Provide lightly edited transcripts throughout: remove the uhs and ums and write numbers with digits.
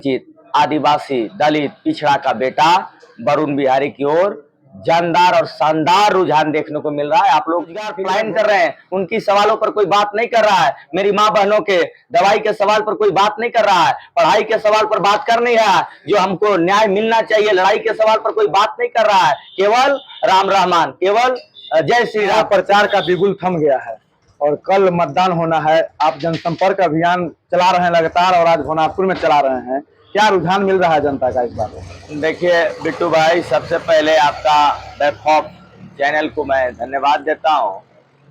वंचित, आदिवासी, दलित, पिछड़ा का बेटा वरुण बिहारी की ओर जानदार और शानदार रुझान देखने को मिल रहा है। आप लोग प्लान कर रहे हैं, उनकी सवालों पर कोई बात नहीं कर रहा है। मेरी माँ बहनों के दवाई के सवाल पर कोई बात नहीं कर रहा है, पढ़ाई के सवाल पर बात कर नहीं रहा है, जो हमको न्याय मिलना चाहिए लड़ाई के सवाल पर कोई बात नहीं कर रहा है। केवल राम रहमान, केवल जय श्री राम। प्रचार का बिगुल थम गया है और कल मतदान होना है। आप जनसंपर्क अभियान चला रहे हैं लगातार और आज भोनापुर में चला रहे हैं। क्या रुझान मिल रहा है जनता का इस बार? देखिए बिट्टू भाई, सबसे पहले आपका बैकहॉप चैनल को मैं धन्यवाद देता हूं,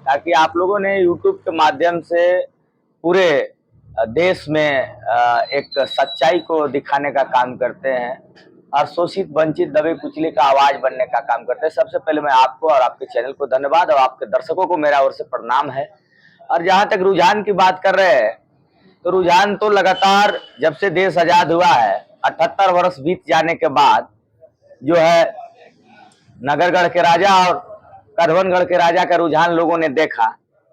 ताकि आप लोगों ने यूट्यूब के माध्यम से पूरे देश में एक सच्चाई को दिखाने का काम करते हैं और शोषित, वंचित, दबे कुचले का आवाज बनने का काम करते हैं। सबसे पहले मैं आपको और आपके चैनल को धन्यवाद और आपके दर्शकों को मेरा ओर से प्रणाम है। और जहां तक रुझान की बात कर रहे हैं, तो रुझान तो लगातार जब से देश आजाद हुआ है, 78 वर्ष बीत जाने के बाद जो है नगरगढ़ के राजा और कधवनगढ़ के राजा का रुझान लोगों ने देखा,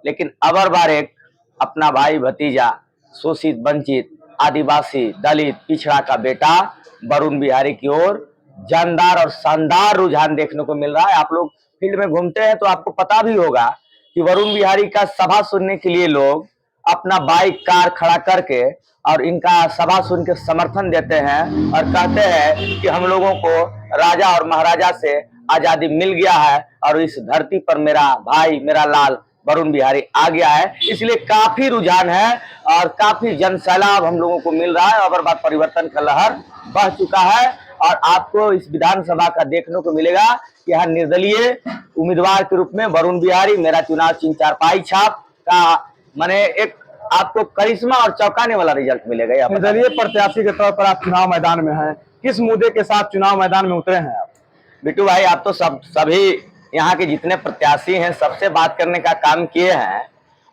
लेकिन अबर बार एक अपना भाई भतीजा, शोषित, वंचित, आदिवासी, दलित, पिछड़ा का बेटा वरुण बिहारी की ओर जानदार और शानदार रुझान देखने को मिल रहा है। आप लोग फील्ड में घूमते हैं तो आपको पता भी होगा कि वरुण बिहारी का सभा सुनने के लिए लोग अपना बाइक, कार खड़ा करके और इनका सभा सुन के समर्थन देते हैं और कहते हैं कि हम लोगों को राजा और महाराजा से आजादी मिल गया है और इस धरती पर मेरा भाई, मेरा लाल वरुण बिहारी आ गया है। इसलिए काफी रुझान है और काफी जनसैलाब हम लोगों को मिल रहा है। अगर बात परिवर्तन का लहर बह चुका है और आपको इस विधानसभा का देखने को मिलेगा कि यहाँ निर्दलीय उम्मीदवार के रूप में वरुण बिहारी, मेरा चुनाव चिन्ह चारपाई छाप का माने एक आपको करिश्मा और चौंकाने वाला रिजल्ट मिलेगा। निर्दलीय प्रत्याशी के तौर पर आप चुनाव मैदान में हैं, किस मुद्दे के साथ चुनाव मैदान में उतरे हैं आप? बिट्टू भाई, आप तो सभी यहाँ के जितने प्रत्याशी हैं सबसे बात करने का काम किए हैं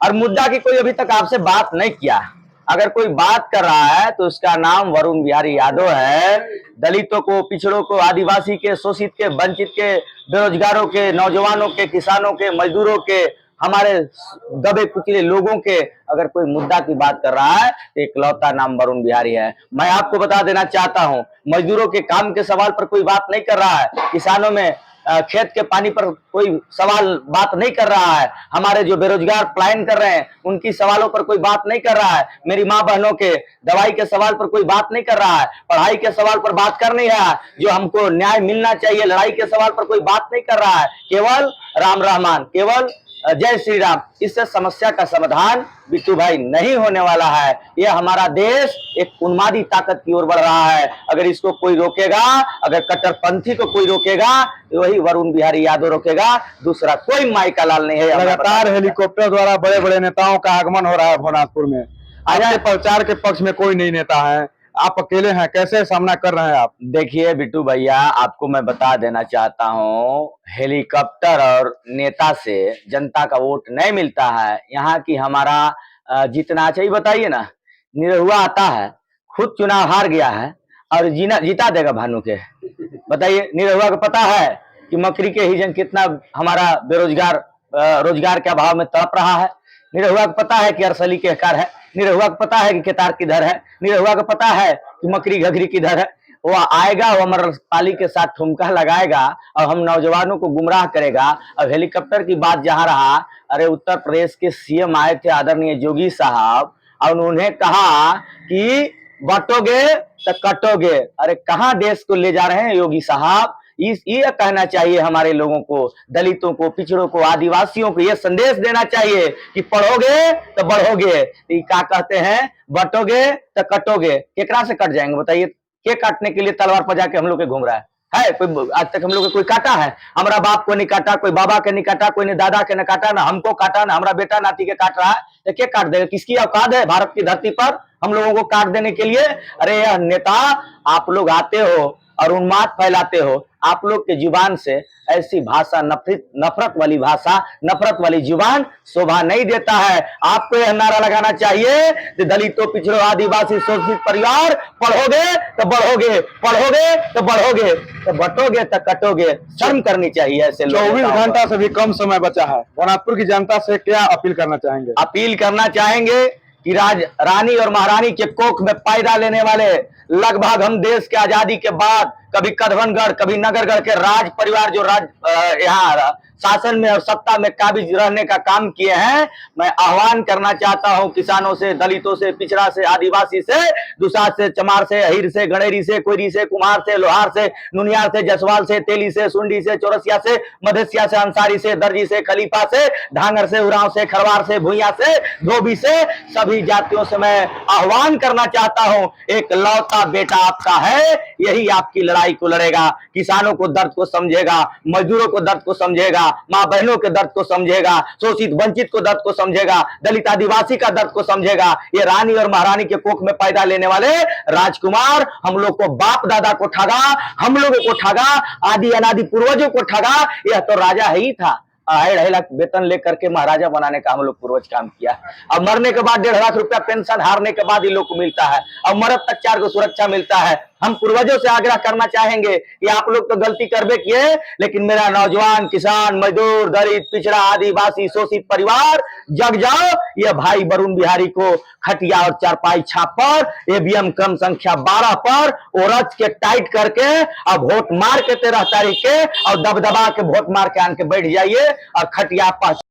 और मुद्दा की कोई अभी तक आपसे बात नहीं किया। अगर कोई बात कर रहा है तो उसका नाम वरुण बिहारी यादव है। दलितों को, पिछड़ों को, आदिवासी के, शोषित के, वंचित के, बेरोजगारों के, नौजवानों के, किसानों के, मजदूरों के, हमारे दबे कुचले लोगों के अगर कोई मुद्दा की बात कर रहा है तो इकलौता नाम वरुण बिहारी है। मैं आपको बता देना चाहता हूं, मजदूरों के काम के सवाल पर कोई बात नहीं कर रहा है, किसानों में खेत के पानी पर कोई सवाल बात नहीं कर रहा है, हमारे जो बेरोजगार पलायन कर रहे हैं उनकी सवालों पर कोई बात नहीं कर रहा है, मेरी माँ बहनों के दवाई के सवाल पर कोई बात नहीं कर रहा है, पढ़ाई के सवाल पर बात कर नहीं रहा है, जो हमको न्याय मिलना चाहिए लड़ाई के सवाल पर कोई बात नहीं कर रहा है। केवल राम रहमान, केवल जय श्री राम, इससे समस्या का समाधान बिट्टू भाई नहीं होने वाला है। यह हमारा देश एक उन्मादी ताकत की ओर बढ़ रहा है। अगर इसको कोई रोकेगा, अगर कट्टरपंथी को कोई रोकेगा तो वही वरुण बिहारी यादव रोकेगा, दूसरा कोई माई का लाल नहीं है। लगातार हेलीकॉप्टर द्वारा बड़े बड़े नेताओं का आगमन हो रहा है भोनापुर में। आज प्रचार के पक्ष में कोई नहीं नेता है, आप अकेले हैं, कैसे सामना कर रहे हैं आप? देखिए बिट्टू भैया, आपको मैं बता देना चाहता हूँ, हेलीकॉप्टर और नेता से जनता का वोट नहीं मिलता है। यहाँ की हमारा जितना चाहिए बताइए ना, निरहुआ आता है, खुद चुनाव हार गया है और जीता देगा भानु के। बताइए, निरहुआ को पता है कि मकरी के हिजन कितना हमारा बेरोजगार रोजगार के अभाव में तड़प रहा है। निरहुआ को पता है कि अरसली के हकार है, निरहुआ को पता है कि केतार किधर है, निरहुआ को पता है कि मकरी घघरी किधर है। वो आएगा, वो अमरपाली के साथ ठुमका लगाएगा और हम नौजवानों को गुमराह करेगा। अब हेलीकॉप्टर की बात जहां रहा, अरे उत्तर प्रदेश के सीएम आए थे आदरणीय योगी साहब और उन्होंने कहा कि बांटोगे तो कटोगे। अरे कहां देश को ले जा रहे हैं योगी साहब? ये कहना चाहिए हमारे लोगों को, दलितों को, पिछड़ों को, आदिवासियों को ये संदेश देना चाहिए कि पढ़ोगे तो बढ़ोगे। क्या कहते हैं, बटोगे तो कटोगे। केकरा से कट जाएंगे बताइए? के काटने के लिए तलवार पर जाके हम लोग के घूम रहा है कोई? आज तक हम लोग कोई काटा है? हमारा बाप को नहीं काटा, कोई बाबा के नहीं काटा, कोई ने दादा के नहीं काटा, ना हमको काटा, ना हमारा बेटा नाती के काट रहा है। तो क्या काट देगा? किसकी औकात है भारत की धरती पर हम लोगों को काट देने के लिए? अरे यह नेता, आप लोग आते हो और उन्माद फैलाते हो। आप लोग के जुबान से ऐसी भाषा, नफरत वाली भाषा, नफरत वाली जुबान शोभा नहीं देता है। आपको यह नारा लगाना चाहिए कि दलितों, पिछड़ों, आदिवासी, शोषित परिवार, पढ़ोगे तो बढ़ोगे, पढ़ोगे तो बढ़ोगे, तो बटोगे तो कटोगे। शर्म करनी चाहिए ऐसे लोग। 24 घंटा से भी कम समय बचा है, भोनापुर की जनता से क्या अपील करना चाहेंगे? अपील करना चाहेंगे कि रानी और महारानी के कोख में पैदा लेने वाले लगभग हम देश के आजादी के बाद कभी कधवनगढ़ कभी नगरगढ़ के राज परिवार जो यहाँ शासन में और सत्ता में काबिज रहने का काम किए हैं, मैं आह्वान करना चाहता हूं किसानों से, दलितों से, पिछड़ा से, आदिवासी से, दुसाध से, चमार से, अहिर से, गणेरी से, कोयरी से, कुम्हार से, लोहार से, नुनियार से, जसवाल से, तेली से, सुंडी से, चौरसिया से, मधेसिया से, अंसारी से, दर्जी से, खलीफा से, ढांगर से, उरांव से, खरवार से, भुइया से, धोबी से, सभी जातियों से मैं आह्वान करना चाहता हूं, एक लौता बेटा आपका है, यही आपकी लड़ाई को लड़ेगा, किसानों को दर्द को समझेगा, मजदूरों को दर्द को समझेगा, मां बहनों के दर्द को समझेगा, शोषित वंचित को दर्द को समझेगा, दलित आदिवासी का दर्द को समझेगा। ये रानी और महारानी के कोख में पैदा लेने वाले राजकुमार हम लोग को बाप दादा को ठगा, हम लोगों को ठगा, आदि अनादि पूर्वजों को ठगा। यह तो राजा ही था, 2.5 लाख वेतन लेकर के महाराजा बनाने का हम लोग पूर्वज काम किया। अब मरने के बाद 1.5 लाख रुपया पेंशन हारने के बाद ही लोग को मिलता है, अब मरद तक 4 को सुरक्षा मिलता है। हम पूर्वजों से आग्रह करना चाहेंगे कि आप लोग तो गलती करबे किए, लेकिन मेरा नौजवान, किसान, मजदूर, दलित, पिछड़ा, आदिवासी, शोषित परिवार जग जाओ। ये भाई वरुण बिहारी को खटिया और चारपाई छाप पर ईवीएम क्रम संख्या 12 पर ओरज के टाइट करके अब वोट मार के 13 तारीख के और दबदबा के वोट मार के आन के बैठ जाइए और खटिया